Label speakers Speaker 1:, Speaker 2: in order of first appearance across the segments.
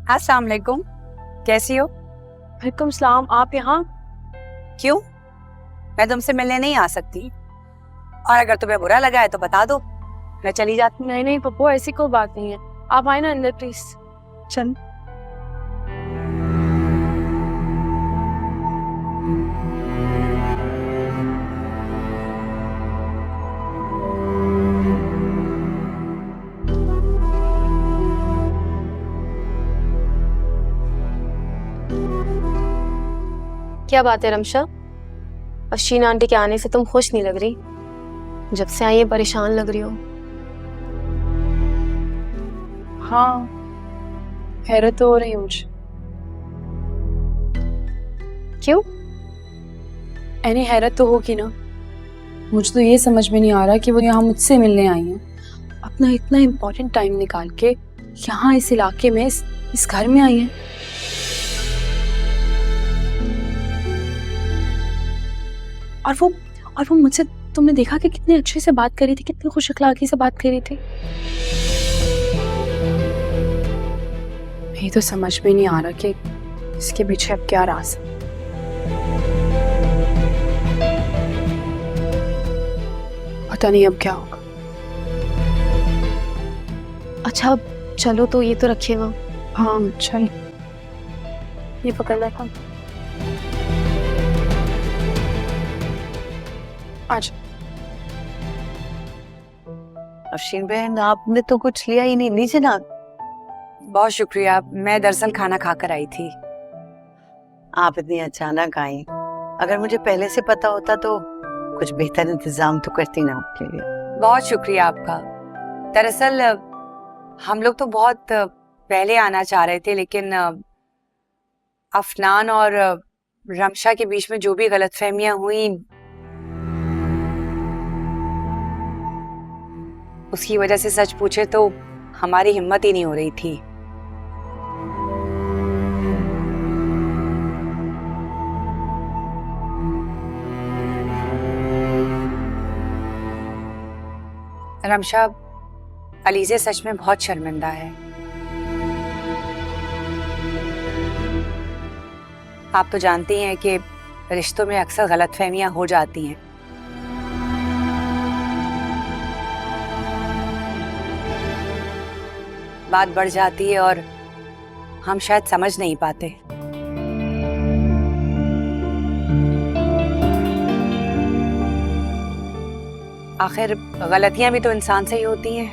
Speaker 1: अस्सलाम वालेकुम, कैसी हो?
Speaker 2: वालेकुम सलाम। आप यहाँ?
Speaker 1: क्यों? मैं तुमसे मिलने नहीं आ सकती? और अगर तुम्हें बुरा लगा है तो बता दो, मैं चली जाती।
Speaker 2: नहीं नहीं पप्पू, ऐसी कोई बात नहीं है। आप आए ना अंदर प्लीज।
Speaker 1: चल।
Speaker 3: क्या बात है रमशा? अशीन आंटी के आने से तुम खुश नहीं लग रही। जब से आई है परेशान लग रही हो।
Speaker 2: हाँ, हैरत तो हो रही है मुझे।
Speaker 3: क्यों?
Speaker 2: यानी हैरत तो होगी ना। मुझे तो ये समझ में नहीं आ रहा कि वो यहाँ मुझसे मिलने आई हैं, अपना इतना इम्पोर्टेंट टाइम निकाल के यहाँ इस इलाके में इस घर में आई हैं। और वो मुझसे, तुमने देखा कि कितने अच्छे से बात करी थी, कितनी खुश अखलाकी से बात करी थी। ये तो समझ में नहीं आ रहा कि इसके पीछे अब क्या राज है। पता नहीं अब क्या होगा।
Speaker 3: अच्छा चलो, तो ये तो रखिएगा।
Speaker 2: हाँ चल, ये पकड़ रहा था। अच्छा
Speaker 4: अफशीन बहन, आपने तो कुछ लिया ही नहीं। लीजिए ना।
Speaker 1: बहुत शुक्रिया, मैं दरअसल खाना खाकर आई थी।
Speaker 4: आप इतनी अचानक आई। अगर मुझे पहले से पता होता तो कुछ बेहतर इंतजाम तो करती ना आपके लिए।
Speaker 1: बहुत शुक्रिया आपका। दरअसल हम लोग तो बहुत पहले आना चाह रहे थे, लेकिन अफनान और रमशा के बीच में जो भी गलतफहमियां हुई, उसकी वजह से सच पूछे तो हमारी हिम्मत ही नहीं हो रही थी। रमशा अलीज़े सच में बहुत शर्मिंदा है। आप तो जानती हैं कि रिश्तों में अक्सर गलतफहमियां हो जाती हैं। बात बढ़ जाती है और हम शायद समझ नहीं पाते। आखिर गलतियां भी तो इंसान से ही होती हैं।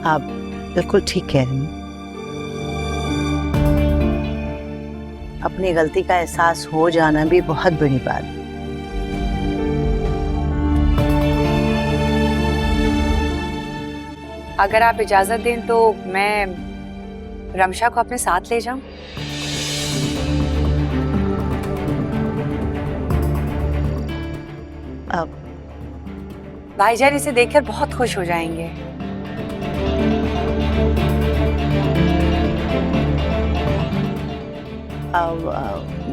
Speaker 4: आप बिल्कुल ठीक कह रही हैं। अपनी गलती का एहसास हो जाना भी बहुत बड़ी बात है।
Speaker 1: अगर आप इजाजत दें तो मैं रमशा को अपने साथ ले जाऊं।
Speaker 4: अब
Speaker 1: भाईजान इसे देखकर बहुत खुश हो जाएंगे।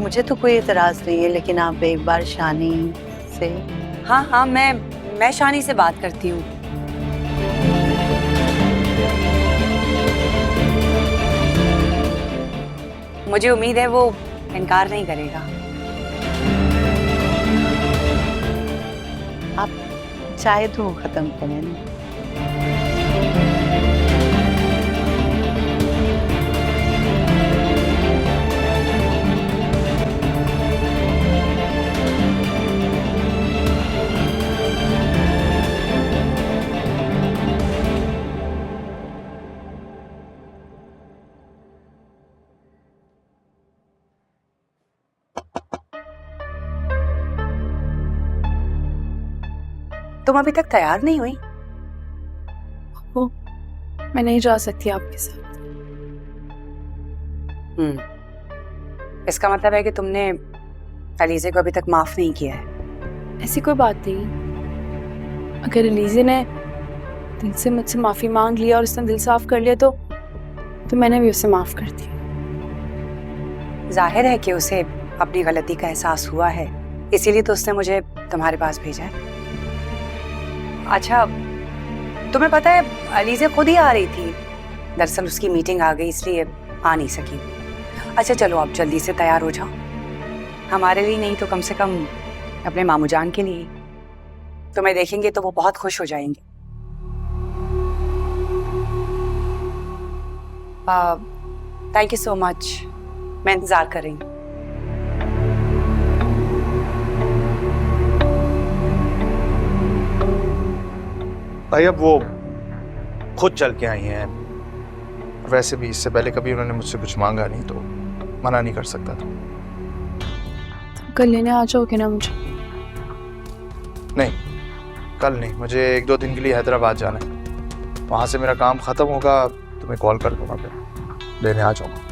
Speaker 4: मुझे तो कोई एतराज नहीं है, लेकिन आप एक बार शानी से।
Speaker 1: हाँ हाँ, मैं शानी से बात करती हूँ। मुझे उम्मीद है वो इनकार नहीं करेगा।
Speaker 4: आप चाय तो खत्म करें ना।
Speaker 1: तुम अभी तक तैयार नहीं हुई?
Speaker 2: वो मैं नहीं जा सकती आपके साथ।
Speaker 1: इसका मतलब है कि तुमने अलीज़े को अभी तक माफ नहीं किया है।
Speaker 2: ऐसी कोई बात नहीं। अगर अलीज़े ने दिल से मुझसे माफी मांग लिया और उसने दिल साफ कर लिया तो मैंने भी उसे माफ कर दिया।
Speaker 1: जाहिर है कि उसे अपनी गलती का एहसास हुआ है, इसीलिए तो उसने मुझे तुम्हारे पास भेजा है। अच्छा, तुम्हें पता है अलीज़े खुद ही आ रही थी दरअसल उसकी मीटिंग आ गई इसलिए आ नहीं सकी। अच्छा चलो आप जल्दी से तैयार हो जाओ, हमारे लिए नहीं तो कम से कम अपने मामू जान के लिए। तुम्हें देखेंगे तो वो बहुत खुश हो जाएंगे। थैंक यू सो मच, मैं इंतजार कर रही हूँ।
Speaker 5: भाई अब वो खुद चल के आई हैं, वैसे भी इससे पहले कभी उन्होंने मुझसे कुछ मांगा नहीं तो मना नहीं कर सकता था।
Speaker 2: कल लेने आ जाओगे ना मुझे?
Speaker 5: नहीं, कल नहीं, मुझे 1-2 दिन के लिए हैदराबाद जाना है। वहाँ से मेरा काम ख़त्म होगा तो मैं कॉल कर दूँगा, फिर लेने आ जाऊँगा।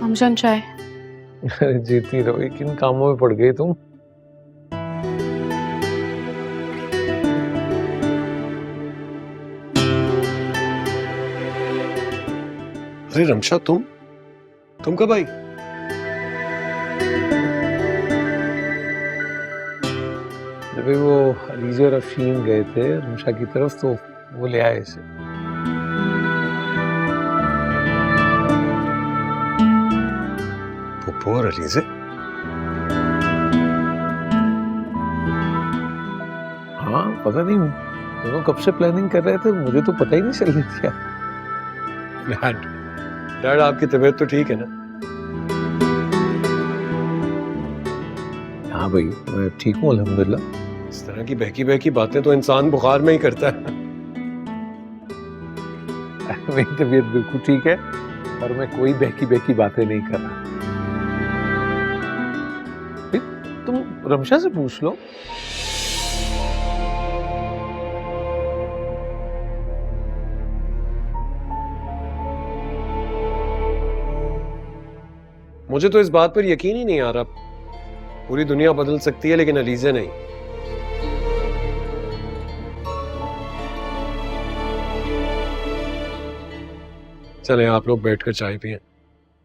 Speaker 2: अमजन चाय।
Speaker 6: जीती रहो, किन कामों में पड़ गई तुम?
Speaker 7: अरे रमशा, तुम कब आई?
Speaker 6: जब भी वो अलीजा और अफशीन गए थे रमशा की तरफ तो वो ले आए इसे।
Speaker 7: पुप्पो और अलीजे?
Speaker 6: हाँ पता नहीं, दोनों कब से प्लानिंग कर रहे थे, मुझे तो पता ही नहीं चल रही थी।
Speaker 7: डैड आपकी तबीयत तो ठीक है ना?
Speaker 6: हाँ भाई मैं ठीक हूँ अल्हम्दुलिल्लाह।
Speaker 7: इस तरह की बहकी बहकी बातें तो इंसान बुखार में ही करता है।
Speaker 6: मेरी तबीयत बिल्कुल ठीक है और मैं कोई बहकी बहकी बातें नहीं कर रहा। तुम रमशा से पूछ लो।
Speaker 7: मुझे तो इस बात पर यकीन ही नहीं आ रहा। पूरी दुनिया बदल सकती है लेकिन अलीजे नहीं। चलें आप लोग बैठकर चाय पिएं,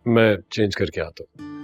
Speaker 7: मैं चेंज करके आता हूँ।